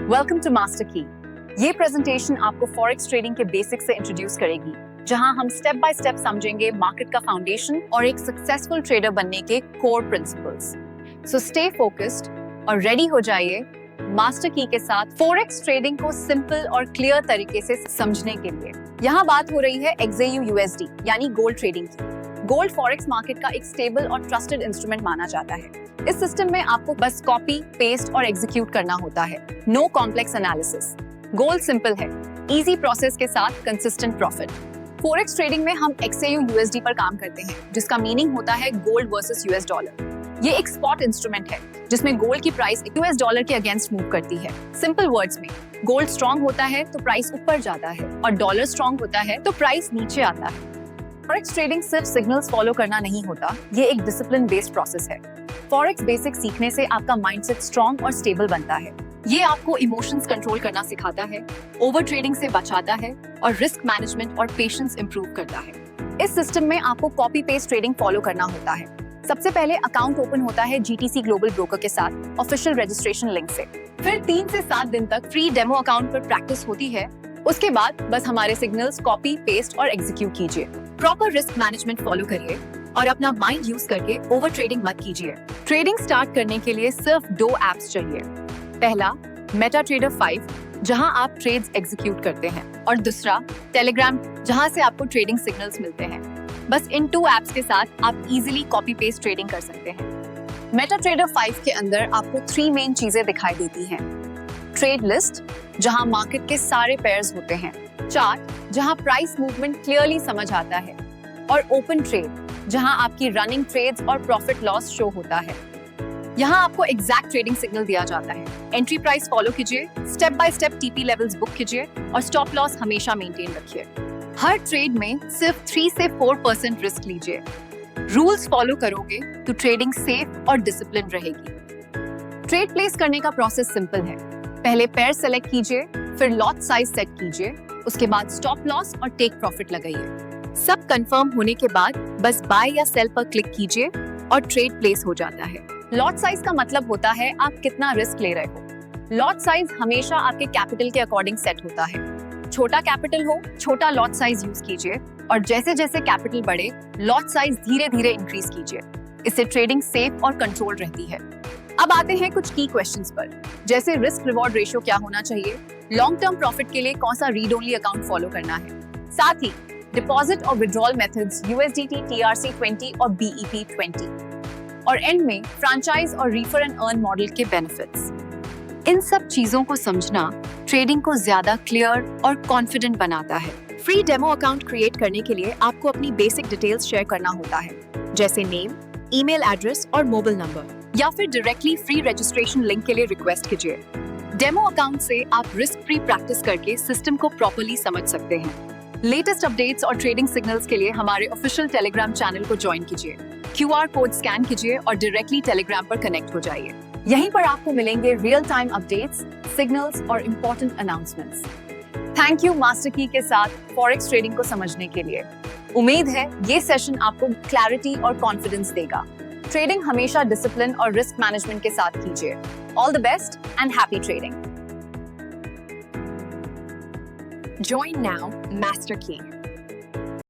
Welcome to master की। ये presentation आपको फॉरेक्स ट्रेडिंग के बेसिक से इंट्रोड्यूस करेगी, जहां हम स्टेप बाय स्टेप समझेंगे मार्केट का फाउंडेशन और एक सक्सेसफुल ट्रेडर बनने के core principles. So stay focused और रेडी हो जाइए मास्टर की के साथ फॉरेक्स ट्रेडिंग को सिंपल और क्लियर तरीके से समझने के लिए। यहाँ बात हो रही है XAU USD यानी गोल्ड ट्रेडिंग की। गोल्ड फॉरेक्स मार्केट का एक स्टेबल और ट्रस्टेड इंस्ट्रूमेंट माना जाता है। इस सिस्टम में आपको बस कॉपी, पेस्ट और एग्जीक्यूट करना होता है। No complex analysis. Gold simple है, इजी प्रोसेस के साथ कंसिस्टेंट प्रॉफिट। फॉरेक्स ट्रेडिंग में हम XAU USD पर काम करते हैं, जिसका मीनिंग होता है गोल्ड वर्सेस US डॉलर। ये एक स्पॉट इंस्ट्रूमेंट है जिसमें गोल्ड की प्राइस US डॉलर के अगेंस्ट मूव करती है। सिंपल वर्ड्स में, गोल्ड स्ट्रॉन्ग होता है तो प्राइस ऊपर जाता है और डॉलर स्ट्रॉन्ग होता है तो प्राइस नीचे आता है। फॉरेक्स ट्रेडिंग सिर्फ सिग्नल्स फॉलो करना नहीं होता, ये एक डिसिप्लिन बेस्ड प्रोसेस है। फॉरेक्स बेसिक सीखने से आपका माइंडसेट स्ट्रॉन्ग और स्टेबल बनता है। ये आपको इमोशंस कंट्रोल करना सिखाता है, ओवर ट्रेडिंग से बचाता है और रिस्क मैनेजमेंट और पेशेंस इंप्रूव करता है। इस सिस्टम में आपको कॉपी पेस्ट ट्रेडिंग फॉलो करना होता है। सबसे पहले अकाउंट ओपन होता है GTC ग्लोबल ब्रोकर के साथ ऑफिशियल रजिस्ट्रेशन लिंक से। फिर 3 से 7 दिन तक फ्री डेमो अकाउंट पर प्रैक्टिस होती है। उसके बाद बस हमारे सिग्नल्स कॉपी, पेस्ट और एग्जीक्यूट कीजिए। प्रॉपर रिस्क मैनेजमेंट फॉलो करिए और अपना माइंड यूज करके ओवर ट्रेडिंग मत कीजिए। ट्रेडिंग स्टार्ट करने के लिए सिर्फ 2 ऐप्स चाहिए। पहला MetaTrader 5, जहां आप ट्रेड्स एग्जीक्यूट करते हैं, और दूसरा टेलीग्राम, जहां से आपको ट्रेडिंग सिग्नल्स मिलते हैं। बस इन 2 ऐप्स के साथ आप इजीली कॉपी पेस्ट ट्रेडिंग कर सकते हैं। MetaTrader 5 के अंदर आपको 3 मेन चीजें दिखाई देती हैं। ट्रेड लिस्ट, जहां मार्केट के सारे पेयर्स होते हैं। चार्ट, जहां प्राइस मूवमेंट क्लियरली समझ आता है। और ओपन ट्रेड, जहां आपकी रनिंग ट्रेड्स और प्रॉफिट लॉस शो होता है। यहाँ आपको एग्जैक्ट ट्रेडिंग सिग्नल दिया जाता है। एंट्री प्राइस फॉलो कीजिए, step by step TP levels book कीजिए और स्टॉप लॉस हमेशा मेंटेन रखिए। हर ट्रेड में सिर्फ 3 से 4% रिस्क लीजिए। रूल्स फॉलो करोगे तो ट्रेडिंग सेफ और डिसिप्लिन रहेगी। ट्रेड प्लेस करने का प्रोसेस सिंपल है। पहले पेयर सेलेक्ट कीजिए, फिर लॉट साइज सेट कीजिए, उसके बाद स्टॉप लॉस और टेक प्रॉफिट लगाइए। सब कंफर्म होने के बाद बस बाय या सेल पर क्लिक कीजिए और ट्रेड प्लेस हो जाता है। लॉट साइज का मतलब होता है आप कितना रिस्क ले रहे हो। लॉट साइज हमेशा आपके कैपिटल के अकॉर्डिंग सेट होता है। छोटा कैपिटल हो, छोटा लॉट साइज यूज कीजिए और जैसे जैसे कैपिटल बढ़े, लॉट साइज धीरे धीरे इंक्रीज कीजिए। इससे ट्रेडिंग सेफ और कंट्रोल रहती है। अब आते हैं कुछ की क्वेश्चंस पर, जैसे रिस्क रिवॉर्ड रेशियो क्या होना चाहिए, लॉन्ग टर्म प्रॉफिट के लिए कौन सा रीड ओनली अकाउंट फॉलो करना है, साथ ही डिपॉजिट और विड्रॉल मेथड्स USDT TRC20 और BEP 20, और एंड में फ्रैंचाइज और रीफर एंड अर्न मॉडल के बेनिफिट्स। इन सब चीजों को समझना ट्रेडिंग को ज्यादा क्लियर और कॉन्फिडेंट बनाता है। फ्री डेमो अकाउंट क्रिएट करने के लिए आपको अपनी बेसिक डिटेल्स शेयर करना होता है, जैसे नेम, ईमेल एड्रेस और मोबाइल नंबर, या फिर डायरेक्टली फ्री रजिस्ट्रेशन लिंक के लिए रिक्वेस्ट कीजिए। डेमो अकाउंट से आप रिस्क फ्री प्रैक्टिस करके सिस्टम को प्रॉपर्ली समझ सकते हैं। लेटेस्ट अपडेट्स और ट्रेडिंग सिग्नल्स के लिए हमारे ऑफिशियल टेलीग्राम चैनल को ज्वाइन कीजिए। QR कोड स्कैन कीजिए और डायरेक्टली टेलीग्राम पर कनेक्ट हो जाइए। यहीं पर आपको मिलेंगे रियल टाइम अपडेट्स, सिग्नल्स और important announcements. Thank you master की के साथ फॉरेक्स ट्रेडिंग को समझने के लिए। उम्मीद है ये सेशन आपको क्लैरिटी और कॉन्फिडेंस देगा। ट्रेडिंग हमेशा डिसिप्लिन और रिस्क मैनेजमेंट के साथ कीजिए। All the best and happy trading. Join now, Master Key.